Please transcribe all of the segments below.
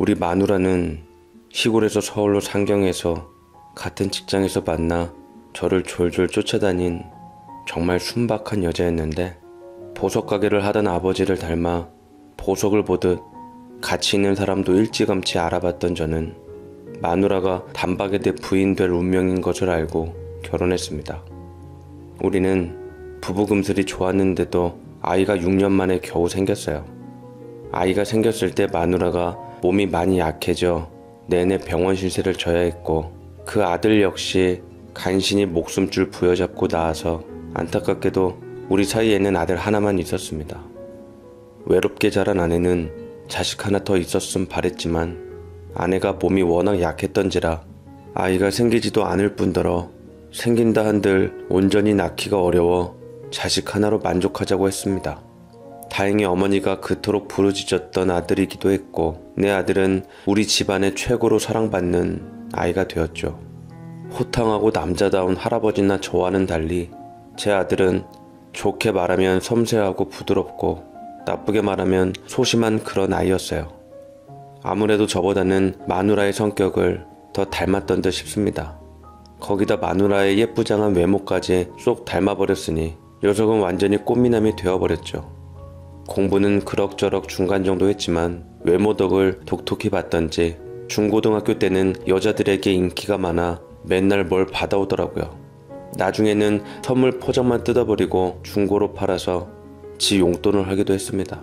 우리 마누라는 시골에서 서울로 상경해서 같은 직장에서 만나 저를 졸졸 쫓아다닌 정말 순박한 여자였는데, 보석 가게를 하던 아버지를 닮아 보석을 보듯 가치 있는 사람도 일찌감치 알아봤던 저는 마누라가 단박에 내 부인 될 운명인 것을 알고 결혼했습니다. 우리는 부부금슬이 좋았는데도 아이가 6년 만에 겨우 생겼어요. 아이가 생겼을 때 마누라가 몸이 많이 약해져 내내 병원 신세를 져야 했고, 그 아들 역시 간신히 목숨줄 부여잡고 낳아서 안타깝게도 우리 사이에는 아들 하나만 있었습니다. 외롭게 자란 아내는 자식 하나 더 있었음 바랬지만 아내가 몸이 워낙 약했던지라 아이가 생기지도 않을 뿐더러 생긴다 한들 온전히 낳기가 어려워 자식 하나로 만족하자고 했습니다. 다행히 어머니가 그토록 부르짖었던 아들이기도 했고, 내 아들은 우리 집안의 최고로 사랑받는 아이가 되었죠. 호탕하고 남자다운 할아버지나 저와는 달리 제 아들은 좋게 말하면 섬세하고 부드럽고 나쁘게 말하면 소심한 그런 아이였어요. 아무래도 저보다는 마누라의 성격을 더 닮았던 듯 싶습니다. 거기다 마누라의 예쁘장한 외모까지 쏙 닮아버렸으니 녀석은 완전히 꽃미남이 되어버렸죠. 공부는 그럭저럭 중간 정도 했지만 외모 덕을 독특히 봤던지 중고등학교 때는 여자들에게 인기가 많아 맨날 뭘 받아오더라고요. 나중에는 선물 포장만 뜯어버리고 중고로 팔아서 지 용돈을 하기도 했습니다.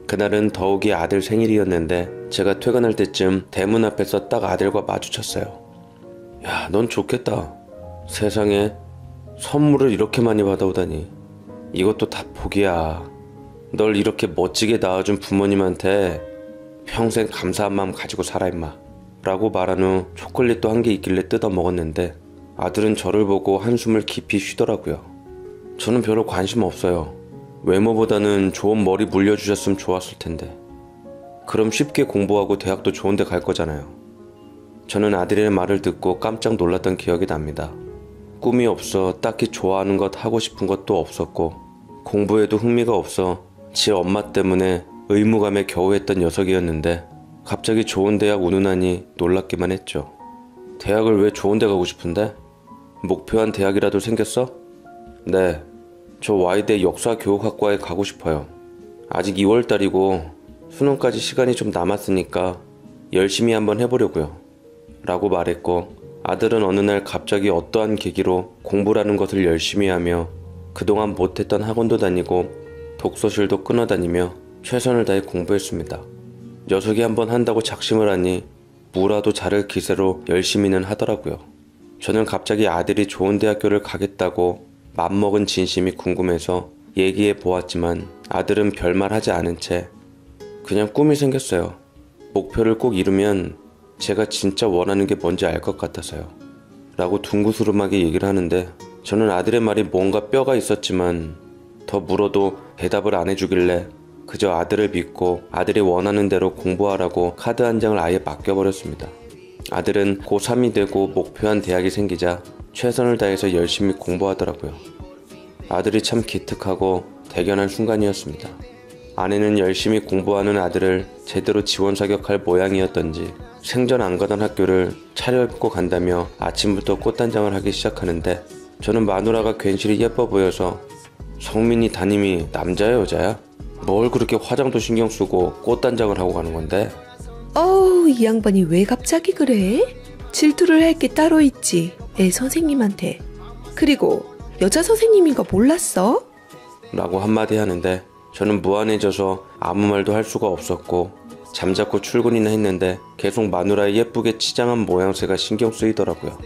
그날은 더욱이 아들 생일이었는데 제가 퇴근할 때쯤 대문 앞에서 딱 아들과 마주쳤어요. 야, 넌 좋겠다. 세상에 선물을 이렇게 많이 받아오다니. 이것도 다 복이야. 널 이렇게 멋지게 낳아준 부모님한테 평생 감사한 마음 가지고 살아 임마 라고 말한 후 초콜릿도 한 개 있길래 뜯어 먹었는데, 아들은 저를 보고 한숨을 깊이 쉬더라고요. 저는 별로 관심 없어요. 외모보다는 좋은 머리 물려주셨으면 좋았을 텐데. 그럼 쉽게 공부하고 대학도 좋은 데 갈 거잖아요. 저는 아들의 말을 듣고 깜짝 놀랐던 기억이 납니다. 꿈이 없어 딱히 좋아하는 것 하고 싶은 것도 없었고, 공부에도 흥미가 없어 지 엄마 때문에 의무감에 겨우 했던 녀석이었는데, 갑자기 좋은 대학 운운하니 놀랍기만 했죠. 대학을 왜 좋은 데 가고 싶은데? 목표한 대학이라도 생겼어? 네, 저 와이대 역사교육학과에 가고 싶어요. 아직 2월달이고 수능까지 시간이 좀 남았으니까 열심히 한번 해보려고요 라고 말했고, 아들은 어느 날 갑자기 어떠한 계기로 공부라는 것을 열심히 하며 그동안 못했던 학원도 다니고 독서실도 끊어다니며 최선을 다해 공부했습니다. 녀석이 한번 한다고 작심을 하니 무라도 자를 기세로 열심히는 하더라고요. 저는 갑자기 아들이 좋은 대학교를 가겠다고 맘먹은 진심이 궁금해서 얘기해 보았지만 아들은 별말 하지 않은 채 그냥 꿈이 생겼어요. 목표를 꼭 이루면 제가 진짜 원하는 게 뭔지 알 것 같아서요 라고 둥구스름하게 얘기를 하는데, 저는 아들의 말이 뭔가 뼈가 있었지만 더 물어도 대답을 안 해주길래 그저 아들을 믿고 아들이 원하는 대로 공부하라고 카드 한 장을 아예 맡겨버렸습니다. 아들은 고3이 되고 목표한 대학이 생기자 최선을 다해서 열심히 공부하더라고요. 아들이 참 기특하고 대견한 순간이었습니다. 아내는 열심히 공부하는 아들을 제대로 지원 사격할 모양이었던지 생전 안 가던 학교를 차려입고 간다며 아침부터 꽃단장을 하기 시작하는데, 저는 마누라가 괜시리 예뻐 보여서 성민이 담임이 남자야 여자야? 뭘 그렇게 화장도 신경 쓰고 꽃단장을 하고 가는 건데? 어우, 이 양반이 왜 갑자기 그래? 질투를 할 게 따로 있지, 애 선생님한테. 그리고 여자 선생님인 거 몰랐어? 라고 한마디 하는데, 저는 무안해져서 아무 말도 할 수가 없었고 잠자코 출근이나 했는데 계속 마누라의 예쁘게 치장한 모양새가 신경 쓰이더라고요.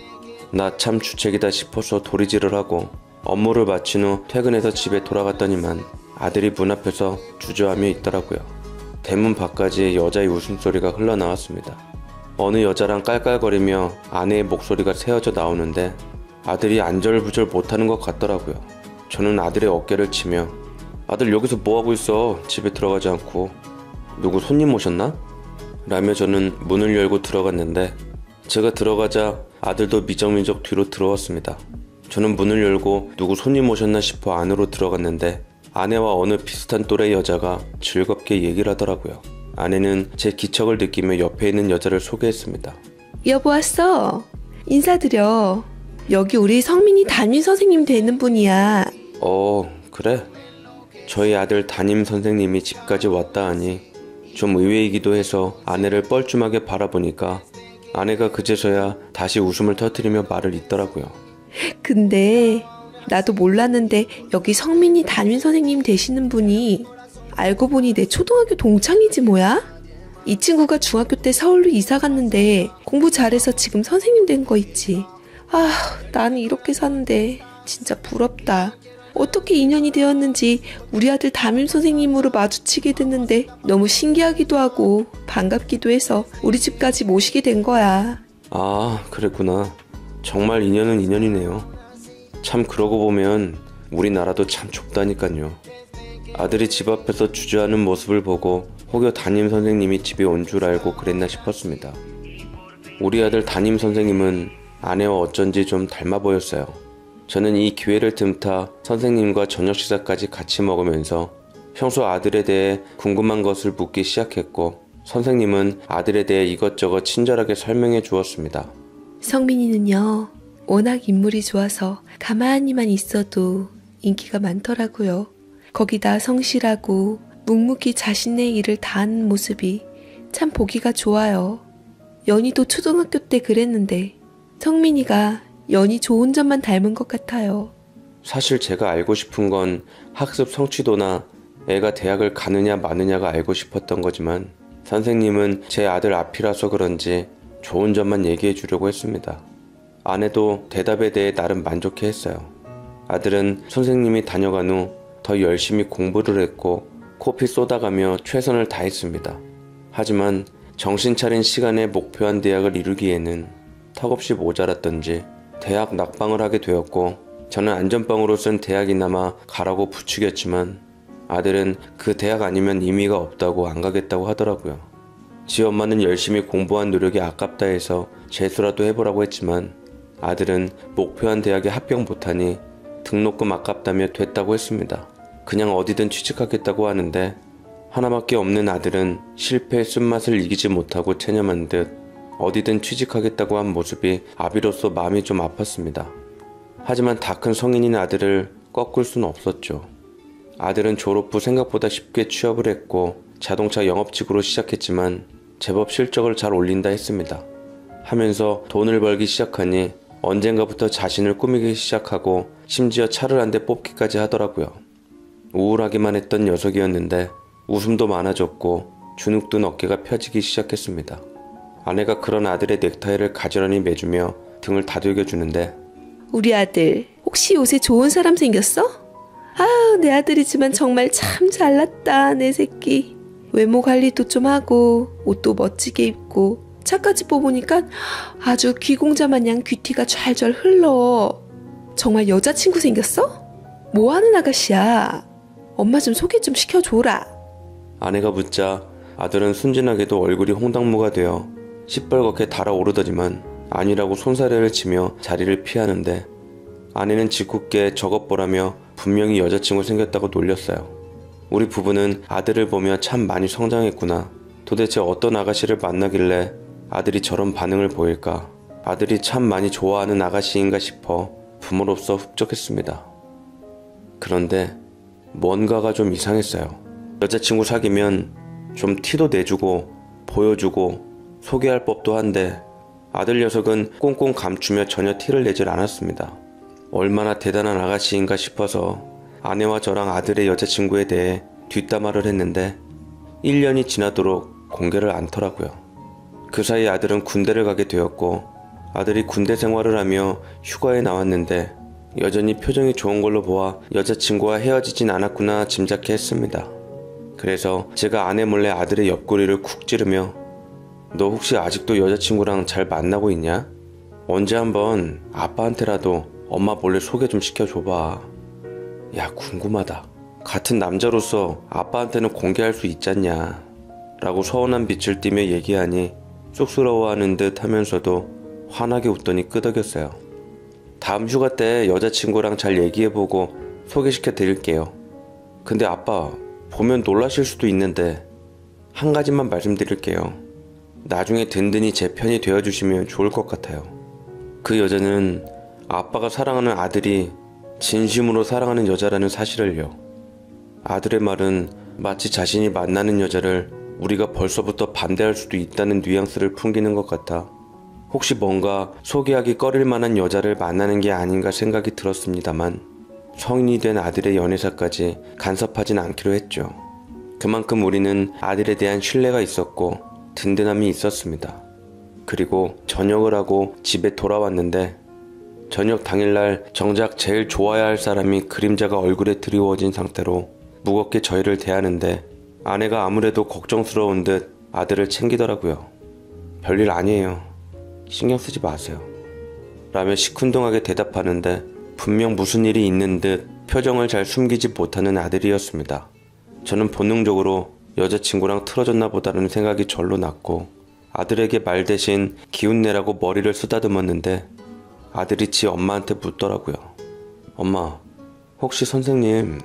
나 참 주책이다 싶어서 도리질을 하고 업무를 마친 후 퇴근해서 집에 돌아갔더니만 아들이 문 앞에서 주저하며 있더라고요. 대문 밖까지 여자의 웃음소리가 흘러나왔습니다. 어느 여자랑 깔깔거리며 아내의 목소리가 새어져 나오는데 아들이 안절부절 못하는 것 같더라고요. 저는 아들의 어깨를 치며 아들 여기서 뭐하고 있어? 집에 들어가지 않고. 누구 손님 오셨나? 라며 저는 문을 열고 들어갔는데, 제가 들어가자 아들도 미적미적 뒤로 들어왔습니다. 저는 문을 열고 누구 손님 오셨나 싶어 안으로 들어갔는데 아내와 어느 비슷한 또래 여자가 즐겁게 얘기를 하더라고요. 아내는 제 기척을 느끼며 옆에 있는 여자를 소개했습니다. 여보 왔어. 인사드려. 여기 우리 성민이 담임 선생님 되는 분이야. 그래? 저희 아들 담임 선생님이 집까지 왔다 하니 좀 의외이기도 해서 아내를 뻘쭘하게 바라보니까 아내가 그제서야 다시 웃음을 터뜨리며 말을 잇더라고요. 근데 나도 몰랐는데 여기 성민이 담임 선생님 되시는 분이 알고 보니 내 초등학교 동창이지 뭐야? 이 친구가 중학교 때 서울로 이사 갔는데 공부 잘해서 지금 선생님 된 거 있지. 나는 이렇게 사는데 진짜 부럽다. 어떻게 인연이 되었는지 우리 아들 담임 선생님으로 마주치게 됐는데 너무 신기하기도 하고 반갑기도 해서 우리 집까지 모시게 된 거야. 그랬구나. 정말 인연은 인연이네요. 참 그러고 보면 우리나라도 참 좁다니까요. 아들이 집 앞에서 주저하는 모습을 보고 혹여 담임 선생님이 집에 온 줄 알고 그랬나 싶었습니다. 우리 아들 담임 선생님은 아내와 어쩐지 좀 닮아 보였어요. 저는 이 기회를 틈타 선생님과 저녁 식사까지 같이 먹으면서 평소 아들에 대해 궁금한 것을 묻기 시작했고 선생님은 아들에 대해 이것저것 친절하게 설명해 주었습니다. 성민이는요, 워낙 인물이 좋아서 가만히만 있어도 인기가 많더라고요. 거기다 성실하고 묵묵히 자신의 일을 다하는 모습이 참 보기가 좋아요. 연희도 초등학교 때 그랬는데 성민이가 연희 좋은 점만 닮은 것 같아요. 사실 제가 알고 싶은 건 학습 성취도나 애가 대학을 가느냐 마느냐가 알고 싶었던 거지만 선생님은 제 아들 앞이라서 그런지 좋은 점만 얘기해 주려고 했습니다. 아내도 대답에 대해 나름 만족해 했어요. 아들은 선생님이 다녀간 후 더 열심히 공부를 했고 코피 쏟아가며 최선을 다했습니다. 하지만 정신 차린 시간에 목표한 대학을 이루기에는 턱없이 모자랐던지 대학 낙방을 하게 되었고 저는 안전빵으로 쓴 대학이나마 가라고 부추겼지만 아들은 그 대학 아니면 의미가 없다고 안 가겠다고 하더라고요. 지 엄마는 열심히 공부한 노력이 아깝다 해서 재수라도 해보라고 했지만 아들은 목표한 대학에 합격 못하니 등록금 아깝다며 됐다고 했습니다. 그냥 어디든 취직하겠다고 하는데 하나밖에 없는 아들은 실패의 쓴맛을 이기지 못하고 체념한 듯 어디든 취직하겠다고 한 모습이 아비로서 마음이 좀 아팠습니다. 하지만 다 큰 성인인 아들을 꺾을 수는 없었죠. 아들은 졸업 후 생각보다 쉽게 취업을 했고 자동차 영업직으로 시작했지만 제법 실적을 잘 올린다 했습니다. 하면서 돈을 벌기 시작하니 언젠가부터 자신을 꾸미기 시작하고 심지어 차를 한 대 뽑기까지 하더라고요. 우울하기만 했던 녀석이었는데 웃음도 많아졌고 주눅든 어깨가 펴지기 시작했습니다. 아내가 그런 아들의 넥타이를 가지런히 매주며 등을 다독여주는데 우리 아들 혹시 요새 좋은 사람 생겼어? 내 아들이지만 정말 참 잘났다 내 새끼. 외모 관리도 좀 하고 옷도 멋지게 입고 차까지 뽑으니까 아주 귀공자 마냥 귀티가 좔좔 흘러. 정말 여자친구 생겼어? 뭐하는 아가씨야? 엄마 좀 소개 좀 시켜줘라. 아내가 묻자 아들은 순진하게도 얼굴이 홍당무가 되어 시뻘겋게 달아오르더니만 아니라고 손사래를 치며 자리를 피하는데 아내는 짓궂게 저것보라며 분명히 여자친구 생겼다고 놀렸어요. 우리 부부는 아들을 보며 참 많이 성장했구나. 도대체 어떤 아가씨를 만나길래 아들이 저런 반응을 보일까. 아들이 참 많이 좋아하는 아가씨인가 싶어 부모로서 흡족했습니다. 그런데 뭔가가 좀 이상했어요. 여자친구 사귀면 좀 티도 내주고 보여주고 소개할 법도 한데 아들 녀석은 꽁꽁 감추며 전혀 티를 내질 않았습니다. 얼마나 대단한 아가씨인가 싶어서 아내와 저랑 아들의 여자친구에 대해 뒷담화를 했는데 1년이 지나도록 공개를 않더라고요. 그 사이 아들은 군대를 가게 되었고 아들이 군대 생활을 하며 휴가에 나왔는데 여전히 표정이 좋은 걸로 보아 여자친구와 헤어지진 않았구나 짐작해 했습니다. 그래서 제가 아내 몰래 아들의 옆구리를 쿡 찌르며 너 혹시 아직도 여자친구랑 잘 만나고 있냐? 언제 한번 아빠한테라도 엄마 몰래 소개 좀 시켜줘봐. 야, 궁금하다. 같은 남자로서 아빠한테는 공개할 수 있잖냐 라고 서운한 빛을 띠며 얘기하니 쑥스러워하는 듯 하면서도 환하게 웃더니 끄덕였어요. 다음 휴가 때 여자친구랑 잘 얘기해보고 소개시켜 드릴게요. 근데 아빠 보면 놀라실 수도 있는데 한 가지만 말씀드릴게요. 나중에 든든히 제 편이 되어주시면 좋을 것 같아요. 그 여자는 아빠가 사랑하는 아들이 진심으로 사랑하는 여자라는 사실을요. 아들의 말은 마치 자신이 만나는 여자를 우리가 벌써부터 반대할 수도 있다는 뉘앙스를 풍기는 것 같아 혹시 뭔가 소개하기 꺼릴 만한 여자를 만나는 게 아닌가 생각이 들었습니다만 성인이 된 아들의 연애사까지 간섭하진 않기로 했죠. 그만큼 우리는 아들에 대한 신뢰가 있었고 든든함이 있었습니다. 그리고 저녁을 하고 집에 돌아왔는데 저녁 당일날 정작 제일 좋아야 할 사람이 그림자가 얼굴에 드리워진 상태로 무겁게 저희를 대하는데 아내가 아무래도 걱정스러운 듯 아들을 챙기더라고요. 별일 아니에요. 신경 쓰지 마세요. 라며 시큰둥하게 대답하는데 분명 무슨 일이 있는 듯 표정을 잘 숨기지 못하는 아들이었습니다. 저는 본능적으로 여자친구랑 틀어졌나 보다는 생각이 절로 났고 아들에게 말 대신 기운내라고 머리를 쓰다듬었는데 아들이 지 엄마한테 묻더라고요. 엄마, 혹시 선생님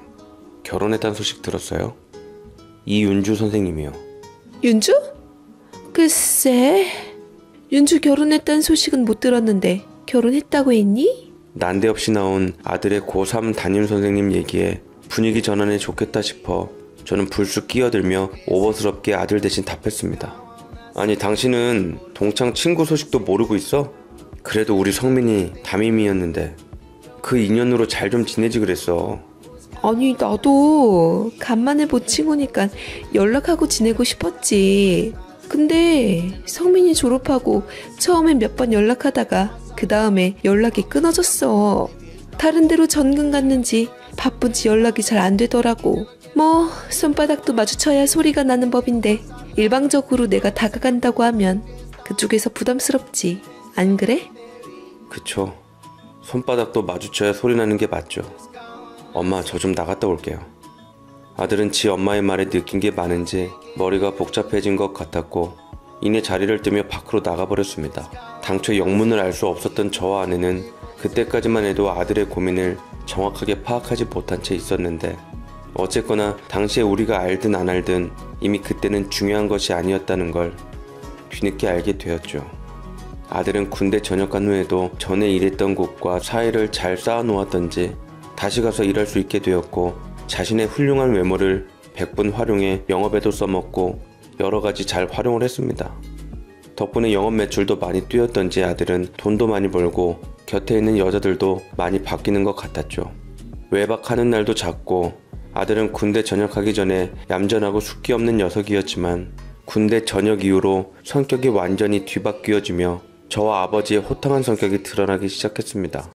결혼했다는 소식 들었어요? 이윤주 선생님이요. 윤주? 글쎄, 윤주 결혼했다는 소식은 못 들었는데 결혼했다고 했니? 난데없이 나온 아들의 고3 담임 선생님 얘기에 분위기 전환에 좋겠다 싶어 저는 불쑥 끼어들며 오버스럽게 아들 대신 답했습니다. 아니 당신은 동창 친구 소식도 모르고 있어? 그래도 우리 성민이 담임이었는데 그 인연으로 잘 좀 지내지 그랬어. 아니 나도 간만에 본 친구니까 연락하고 지내고 싶었지. 근데 성민이 졸업하고 처음엔 몇 번 연락하다가 그 다음에 연락이 끊어졌어. 다른 데로 전근 갔는지 바쁜지 연락이 잘 안 되더라고. 뭐 손바닥도 마주쳐야 소리가 나는 법인데 일방적으로 내가 다가간다고 하면 그쪽에서 부담스럽지. 안 그래? 그쵸. 손바닥도 마주쳐야 소리나는 게 맞죠. 엄마 저 좀 나갔다 올게요. 아들은 지 엄마의 말에 느낀 게 많은지 머리가 복잡해진 것 같았고 이내 자리를 뜨며 밖으로 나가버렸습니다. 당초 영문을 알 수 없었던 저와 아내는 그때까지만 해도 아들의 고민을 정확하게 파악하지 못한 채 있었는데 어쨌거나 당시에 우리가 알든 안 알든 이미 그때는 중요한 것이 아니었다는 걸 뒤늦게 알게 되었죠. 아들은 군대 전역한 후에도 전에 일했던 곳과 사이를 잘 쌓아놓았던지 다시 가서 일할 수 있게 되었고 자신의 훌륭한 외모를 100분 활용해 영업에도 써먹고 여러가지 잘 활용을 했습니다. 덕분에 영업 매출도 많이 뛰었던지 아들은 돈도 많이 벌고 곁에 있는 여자들도 많이 바뀌는 것 같았죠. 외박하는 날도 잦고 아들은 군대 전역하기 전에 얌전하고 숫기 없는 녀석이었지만 군대 전역 이후로 성격이 완전히 뒤바뀌어지며 저와 아버지의 호탕한 성격이 드러나기 시작했습니다.